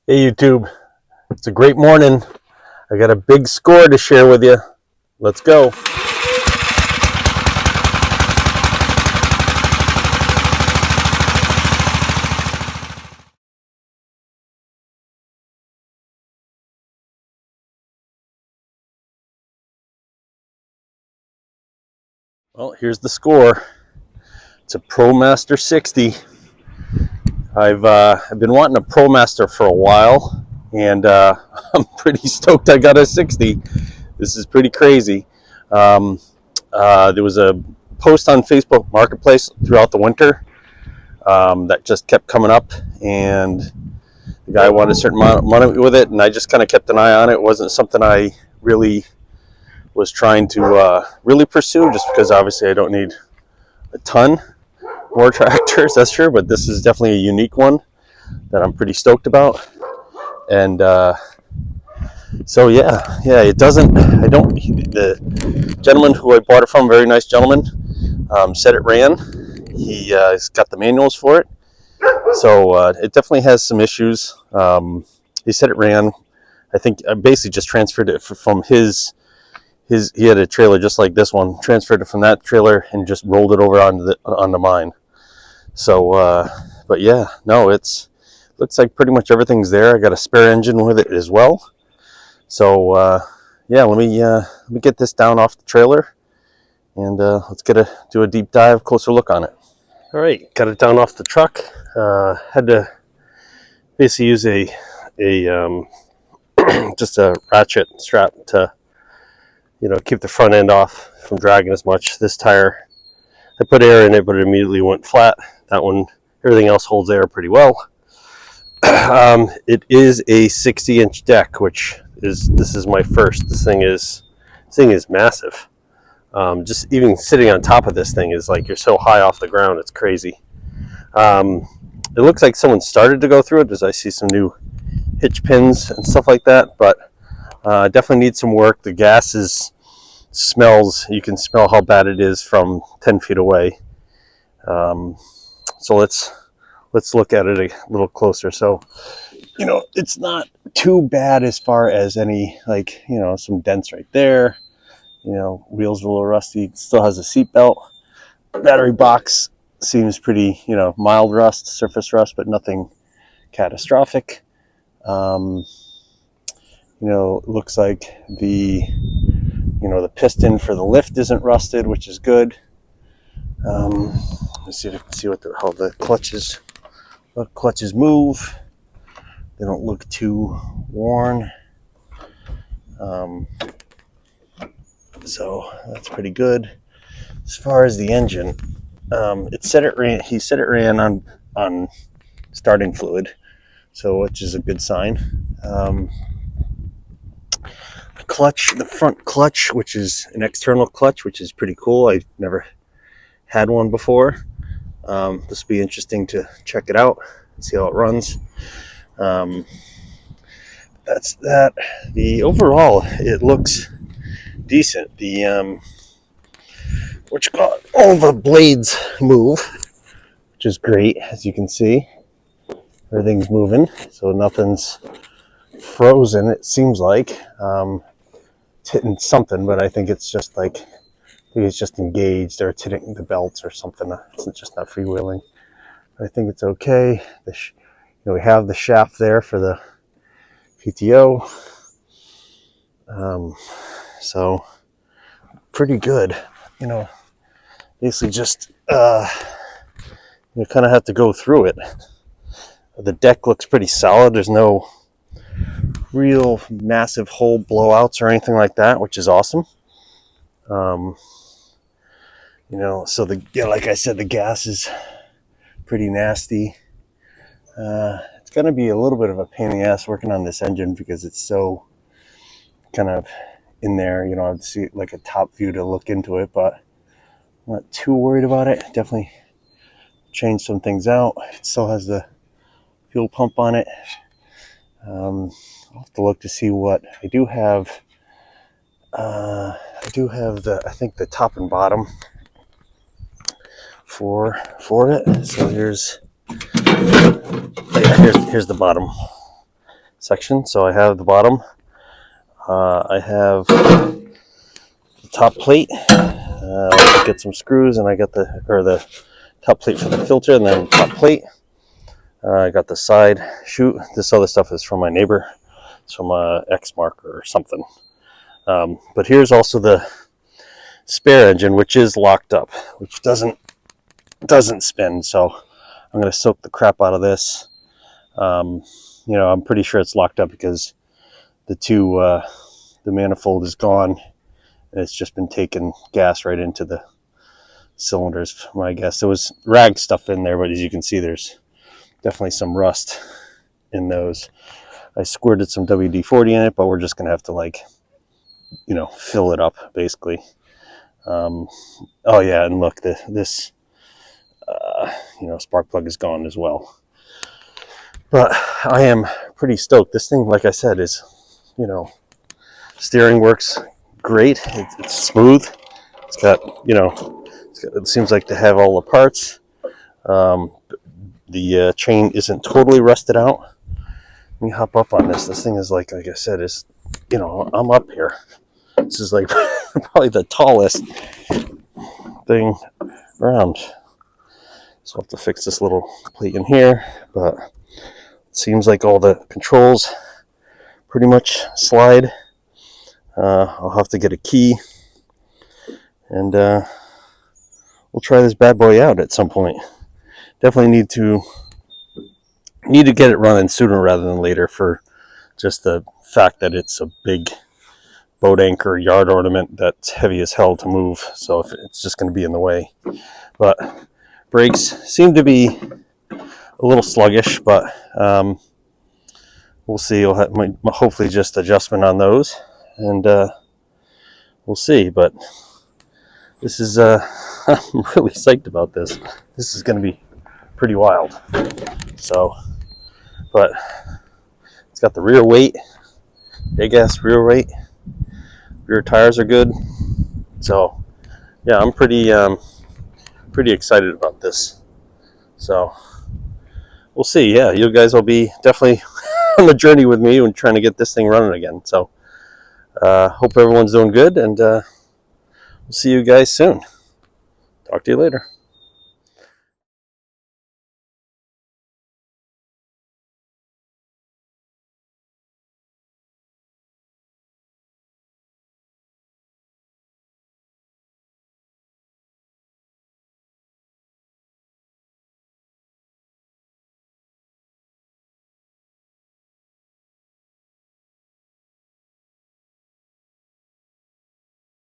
Hey YouTube, it's a great morning. I got a big score to share with you. Let's go. Well, here's the score. It's a Promaster 60. I've been wanting a Promaster for a while, and I'm pretty stoked I got a 60. This is pretty crazy. There was a post on Facebook Marketplace throughout the winter that just kept coming up, and the guy wanted a certain amount of money with it, and I just kind of kept an eye on it. It wasn't something I really was trying to really pursue, just because obviously I don't need a ton more tractors, that's sure, but this is definitely a unique one that I'm pretty stoked about. And so it doesn't, I don't, the gentleman who I bought it from, very nice gentleman, said it ran. He's got the manuals for it, so it definitely has some issues. He said it ran. I think I basically just transferred it from his he had a trailer just like this one, transferred it from that trailer and just rolled it over onto mine. So but yeah, no, it's looks like pretty much everything's there. I got a spare engine with it as well. So yeah, let me get this down off the trailer, and let's do a deep dive, closer look on it. All right, got it down off the truck. Had to basically use a just a ratchet strap to keep the front end off from dragging as much. This tire, I put air in it, but it immediately went flat. That one, everything else holds air pretty well. It is a 60-inch deck, this is my first. This thing is massive. Just even sitting on top of this thing is like you're so high off the ground, it's crazy. It looks like someone started to go through it, as I see some new hitch pins and stuff like that, but definitely needs some work. The gas smells, you can smell how bad it is from 10 feet away. So let's look at it a little closer. So, it's not too bad as far as any, some dents right there. Wheels are a little rusty. It still has a seat belt. Battery box seems pretty, mild rust, surface rust, but nothing catastrophic. Looks like the piston for the lift isn't rusted, which is good. Let's see if I can see how the clutches move. They don't look too worn. So that's pretty good. As far as the engine, he said it ran on starting fluid, so which is a good sign. The front clutch, which is an external clutch, which is pretty cool. I've never had one before. This will be interesting to check it out and see how it runs. That's that. The overall, it looks decent. All the blades move, which is great. As you can see, everything's moving, so nothing's frozen. It seems like it's hitting something, but I think it's just engaged, or it's hitting the belts or something. It's just not freewheeling. I think it's okay. We have the shaft there for the PTO, so pretty good. Basically just you kind of have to go through it. The deck looks pretty solid. There's no real massive hole blowouts or anything like that, which is awesome. So like I said, the gas is pretty nasty. It's going to be a little bit of a pain in the ass working on this engine because it's so kind of in there. I have to see like a top view to look into it, but I'm not too worried about it. Definitely change some things out. It still has the fuel pump on it. I'll have to look to see what I do have. I I think the top and bottom for it. So here's the bottom. section. So I have the bottom, I have the top plate, get some screws, and I got the top plate for the filter, and then top plate. I got the side chute. This other stuff is from my neighbor. It's from X marker or something. But here's also the spare engine, which is locked up, which doesn't spin. So I'm going to soak the crap out of this. You know, I'm pretty sure it's locked up because the manifold is gone, and it's just been taking gas right into the cylinders. My guess there was rag stuff in there, but as you can see, there's definitely some rust in those. I squirted some WD-40 in it, but we're just gonna have to, like, you know, fill it up basically. Oh yeah, and look, this you know, spark plug is gone as well. But I am pretty stoked. This thing, like I said, is, you know, steering works great. It's smooth. It's got, you know, it seems like to have all the parts. The chain isn't totally rusted out. Let me hop up on this. This thing is like I said, is, you know, I'm up here. This is like probably the tallest thing around. So I'll have to fix this little plate in here, but it seems like all the controls pretty much slide. I'll have to get a key, and we'll try this bad boy out at some point. Definitely need to get it running sooner rather than later, for just the fact that it's a big boat anchor yard ornament that's heavy as hell to move. So if it's just going to be in the way. But brakes seem to be a little sluggish, but we'll see. We'll have hopefully just adjustment on those, and we'll see. But this is I'm really psyched about this. This is going to be pretty wild. So, but it's got the rear weight, big ass rear weight. Rear tires are good. So yeah, I'm pretty excited about this. So we'll see. Yeah, you guys will be definitely on the journey with me when trying to get this thing running again. So hope everyone's doing good, and we'll see you guys soon. Talk to you later.